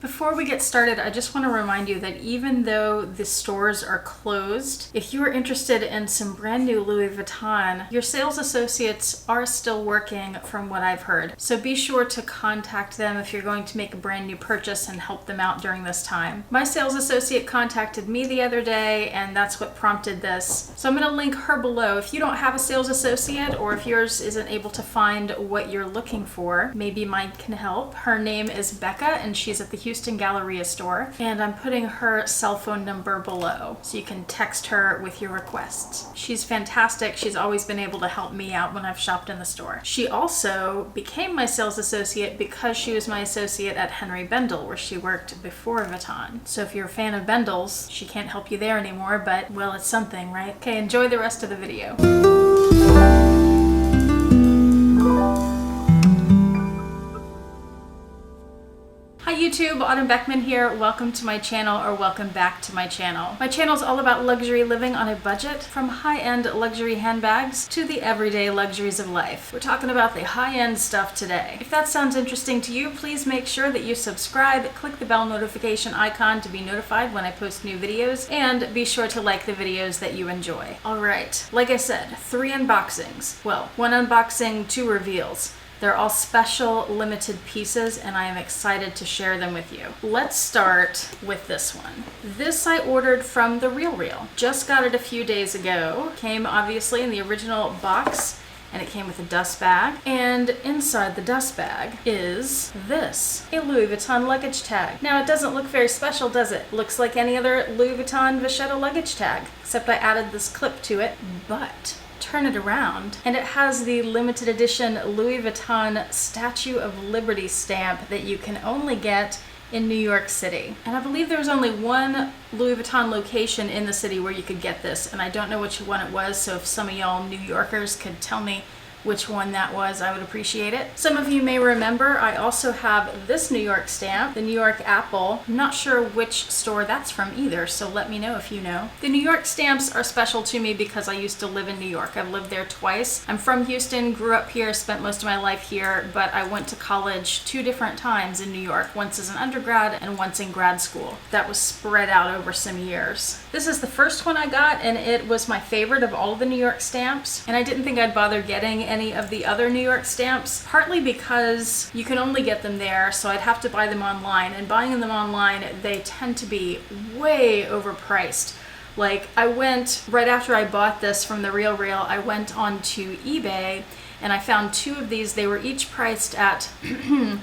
Before we get started, I just want to remind you that even though the stores are closed, if you are interested in some brand new Louis Vuitton, your sales associates are still working from what I've heard. So be sure to contact them if you're going to make a brand new purchase and help them out during this time. My sales associate contacted me the other day and that's what prompted this. So I'm going to link her below. If you don't have a sales associate or if yours isn't able to find what you're looking for, maybe mine can help. Her name is Becca and she's at the Houston Galleria store, and I'm putting her cell phone number below so you can text her with your requests. She's fantastic. She's always been able to help me out when I've shopped in the store. She also became my sales associate because she was my associate at Henry Bendel, where she worked before Vuitton. So if you're a fan of Bendel's, she can't help you there anymore, but well, it's something, right? Okay, enjoy the rest of the video. Hi YouTube, Autumn Beckman here. Welcome to my channel, or welcome back to my channel. My channel is all about luxury living on a budget, from high-end luxury handbags to the everyday luxuries of life. We're talking about the high-end stuff today. If that sounds interesting to you, please make sure that you subscribe, click the bell notification icon to be notified when I post new videos, and be sure to like the videos that you enjoy. Alright, like I said, 3 unboxings. Well, 1 unboxing, 2 reveals. They're all special, limited pieces, and I am excited to share them with you. Let's start with this one. This I ordered from The RealReal. Just got it a few days ago. Came obviously in the original box, and it came with a dust bag. And inside the dust bag is this, a Louis Vuitton luggage tag. Now it doesn't look very special, does it? Looks like any other Louis Vuitton Vachetta luggage tag, except I added this clip to it, but turn it around and it has the limited edition Louis Vuitton Statue of Liberty stamp that you can only get in New York City. And I believe there was only one Louis Vuitton location in the city where you could get this, and I don't know which one it was, so if some of y'all New Yorkers could tell me which one that was, I would appreciate it. Some of you may remember I also have this New York stamp, the New York Apple. I'm not sure which store that's from either, so let me know if you know. The New York stamps are special to me because I used to live in New York. I've lived there twice. I'm from Houston, grew up here, spent most of my life here, but I went to college 2 different times in New York, once as an undergrad and once in grad school. That was spread out over some years. This is the first one I got, and it was my favorite of all of the New York stamps, and I didn't think I'd bother getting any of the other New York stamps, partly because you can only get them there, so I'd have to buy them online, and buying them online, they tend to be way overpriced. Like, I went, right after I bought this from The RealReal, I went onto eBay and I found 2 of these. They were each priced at $500.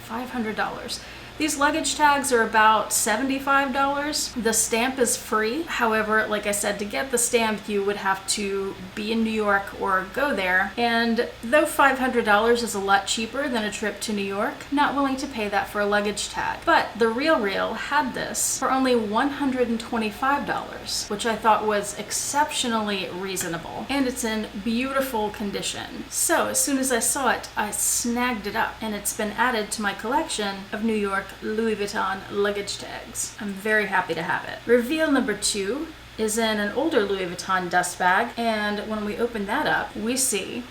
$500. These luggage tags are about $75. The stamp is free. However, like I said, to get the stamp, you would have to be in New York or go there. And though $500 is a lot cheaper than a trip to New York, not willing to pay that for a luggage tag. But The RealReal had this for only $125, which I thought was exceptionally reasonable. And it's in beautiful condition. So as soon as I saw it, I snagged it up, and it's been added to my collection of New York Louis Vuitton luggage tags. I'm very happy to have it. Reveal number 2 is in an older Louis Vuitton dust bag, and when we open that up, we see,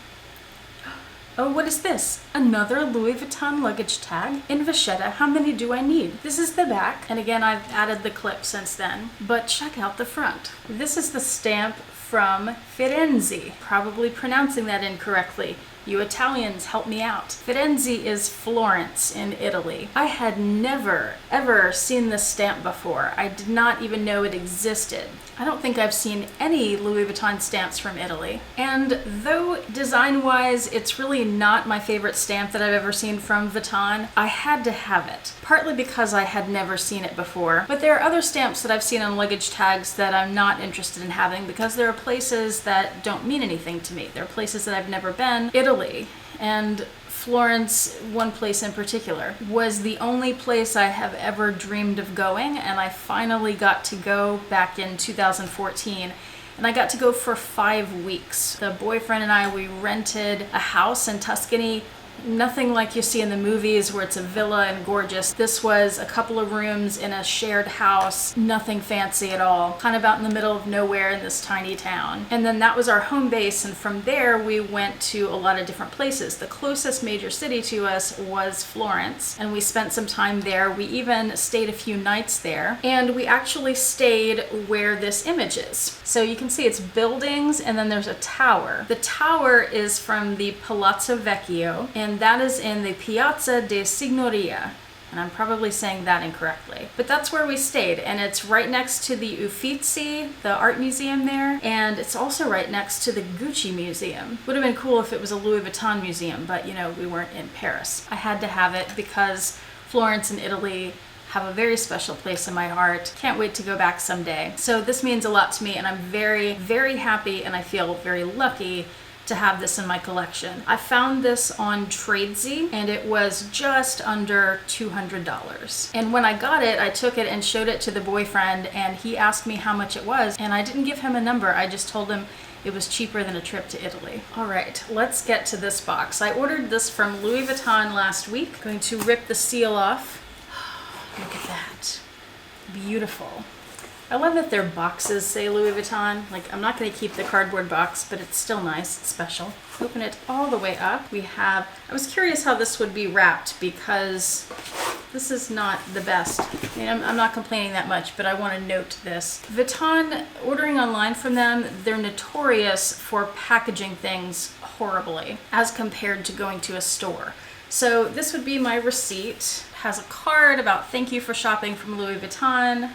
oh, what is this? Another Louis Vuitton luggage tag in Vachetta. How many do I need? This is the back, and again, I've added the clip since then, but check out the front. This is the stamp from Firenze. Probably pronouncing that incorrectly. You Italians, help me out. Firenze is Florence in Italy. I had never, ever seen this stamp before. I did not even know it existed. I don't think I've seen any Louis Vuitton stamps from Italy. And though design-wise, it's really not my favorite stamp that I've ever seen from Vuitton, I had to have it. Partly because I had never seen it before, but there are other stamps that I've seen on luggage tags that I'm not interested in having because there are places that don't mean anything to me. There are places that I've never been. Italy and Florence, one place in particular, was the only place I have ever dreamed of going, and I finally got to go back in 2014. And I got to go for 5 weeks. The boyfriend and I, we rented a house in Tuscany Nothing like you see in the movies where it's a villa and gorgeous. This was a couple of rooms in a shared house, nothing fancy at all, kind of out in the middle of nowhere in this tiny town. And then that was our home base, and from there we went to a lot of different places. The closest major city to us was Florence, and we spent some time there. We even stayed a few nights there, and we actually stayed where this image is. So you can see it's buildings, and then there's a tower. The tower is from the Palazzo Vecchio, and that is in the Piazza de Signoria. And I'm probably saying that incorrectly. But that's where we stayed, and it's right next to the Uffizi, the art museum there, and it's also right next to the Gucci museum. Would have been cool if it was a Louis Vuitton museum, but you know, we weren't in Paris. I had to have it because Florence and Italy have a very special place in my heart. Can't wait to go back someday. So this means a lot to me, and I'm very, very happy, and I feel very lucky to have this in my collection. I found this on Tradesy, and it was just under $200. And when I got it, I took it and showed it to the boyfriend, and he asked me how much it was, and I didn't give him a number. I just told him it was cheaper than a trip to Italy. All right, let's get to this box. I ordered this from Louis Vuitton last week. Going to rip the seal off. Look at that. Beautiful. I love that their boxes say Louis Vuitton. Like, I'm not going to keep the cardboard box, but it's still nice. It's special. Open it all the way up. We have, I was curious how this would be wrapped because this is not the best. I mean, I'm not complaining that much, but I want to note this. Vuitton, ordering online from them, they're notorious for packaging things horribly as compared to going to a store. So this would be my receipt. Has a card about thank you for shopping from Louis Vuitton,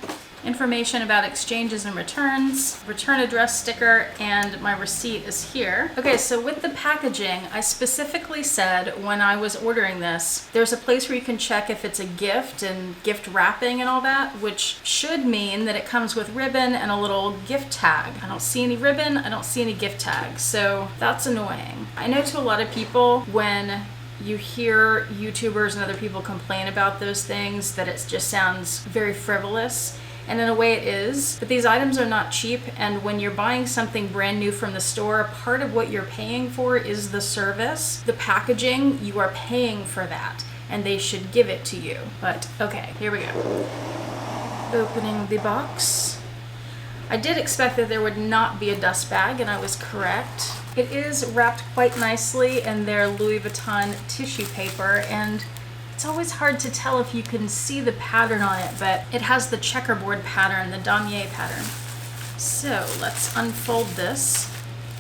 information about exchanges and returns, return address sticker, and my receipt is here. Okay, so with the packaging, I specifically said when I was ordering this, there's a place where you can check if it's a gift and gift wrapping and all that, which should mean that it comes with ribbon and a little gift tag. I don't see any ribbon, I don't see any gift tag, so that's annoying. I know to a lot of people, when you hear YouTubers and other people complain about those things, that it just sounds very frivolous. And in a way it is, but these items are not cheap, and when you're buying something brand new from the store, part of what you're paying for is the service. The packaging, you are paying for that, and they should give it to you. But okay, here we go. Opening the box. I did expect that there would not be a dust bag, and I was correct. It is wrapped quite nicely in their Louis Vuitton tissue paper, and it's always hard to tell if you can see the pattern on it, but it has the checkerboard pattern, the damier pattern. So let's unfold this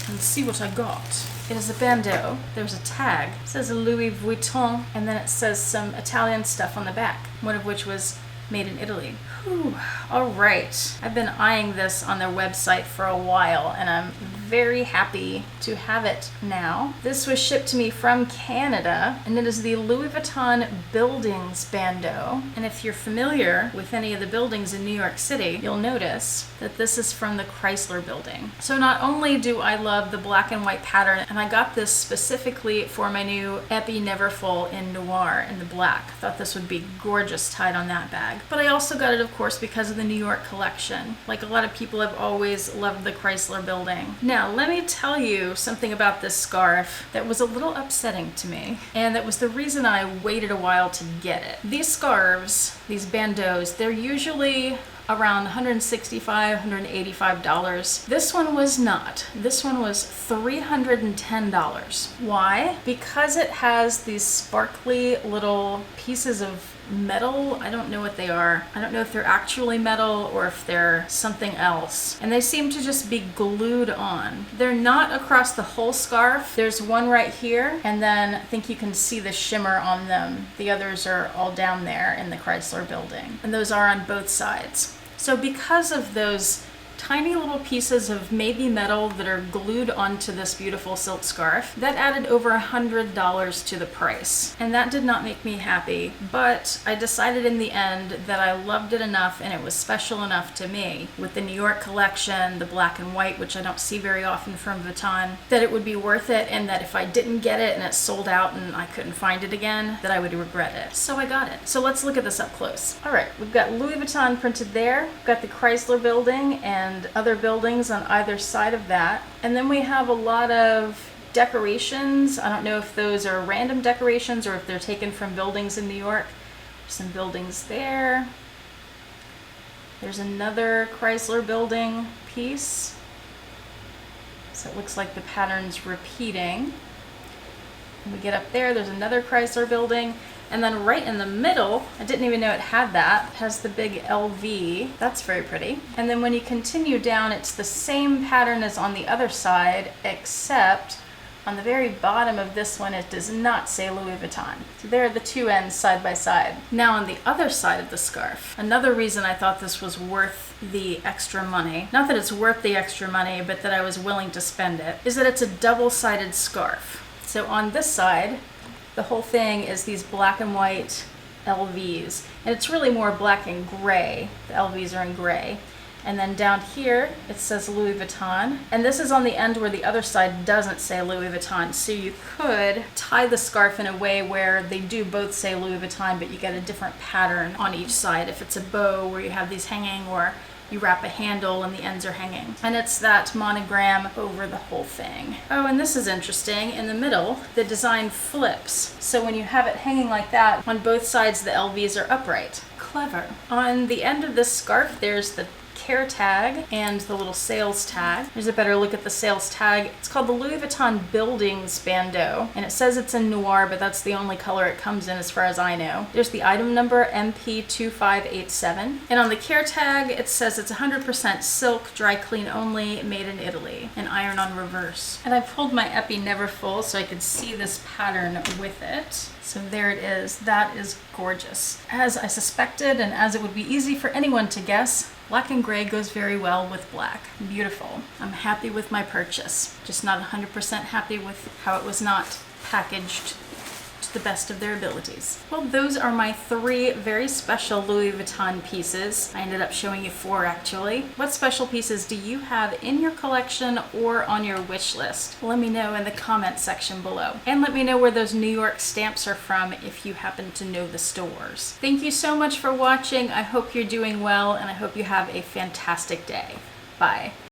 and see what I got. It is a bandeau. There's a tag. It says Louis Vuitton, and then it says some Italian stuff on the back, one of which was made in Italy. Whew. All right. I've been eyeing this on their website for a while, and I'm very happy to have it now. This was shipped to me from Canada, and it is the Louis Vuitton Buildings Bandeau. And if you're familiar with any of the buildings in New York City, you'll notice that this is from the Chrysler Building. So not only do I love the black and white pattern, and I got this specifically for my new Epi Neverfull in noir in the black. I thought this would be gorgeous tied on that bag. But I also got it, of course, because of the New York collection. Like a lot of people, have always loved the Chrysler Building. Now, let me tell you something about this scarf that was a little upsetting to me, and that was the reason I waited a while to get it. These scarves, these bandeaus, they're usually around $165, $185. This one was not. This one was $310. Why? Because it has these sparkly little pieces of metal. I don't know what they are. I don't know if they're actually metal or if they're something else. And they seem to just be glued on. They're not across the whole scarf. There's one right here, and then I think you can see the shimmer on them. The others are all down there in the Chrysler Building. And those are on both sides. So because of those tiny little pieces of maybe metal that are glued onto this beautiful silk scarf, that added over $100 to the price. And that did not make me happy, but I decided in the end that I loved it enough and it was special enough to me, with the New York collection, the black and white, which I don't see very often from Vuitton, that it would be worth it, and that if I didn't get it and it sold out and I couldn't find it again, that I would regret it. So I got it. So let's look at this up close. All right, we've got Louis Vuitton printed there, we've got the Chrysler Building and other buildings on either side of that. And then we have a lot of decorations. I don't know if those are random decorations or if they're taken from buildings in New York. There's some buildings there. There's another Chrysler building piece. So it looks like the pattern's repeating. When we get up there, there's another Chrysler building. And then right in the middle, I didn't even know it had that, it has the big LV. That's very pretty. And then when you continue down, it's the same pattern as on the other side, except on the very bottom of this one, it does not say Louis Vuitton. So there are the two ends side by side. Now on the other side of the scarf, another reason I thought this was worth the extra money, not that it's worth the extra money, but that I was willing to spend it, is that it's a double-sided scarf. So on this side, the whole thing is these black and white LVs. And it's really more black and gray. The LVs are in gray. And then down here, it says Louis Vuitton. And this is on the end where the other side doesn't say Louis Vuitton. So you could tie the scarf in a way where they do both say Louis Vuitton, but you get a different pattern on each side. If it's a bow where you have these hanging, or you wrap a handle and the ends are hanging. And it's that monogram over the whole thing. Oh, and this is interesting. In the middle, the design flips. So when you have it hanging like that, on both sides the LVs are upright. Clever. On the end of this scarf, there's the care tag and the little sales tag. Here's a better look at the sales tag. It's called the Louis Vuitton Buildings Bandeau, and it says it's in noir, but that's the only color it comes in as far as I know. There's the item number MP2587, and on the care tag it says it's 100% silk, dry clean only, made in Italy, and iron on reverse. And I pulled my epi never full so I could see this pattern with it. So there it is. That is gorgeous. As I suspected, and as it would be easy for anyone to guess, black and gray goes very well with black. Beautiful. I'm happy with my purchase. Just not 100% happy with how it was not packaged to the best of their abilities. Well, those are my 3 very special Louis Vuitton pieces. I ended up showing you 4 actually. What special pieces do you have in your collection or on your wish list? Let me know in the comment section below. And let me know where those New York stamps are from if you happen to know the stores. Thank you so much for watching. I hope you're doing well, and I hope you have a fantastic day. Bye.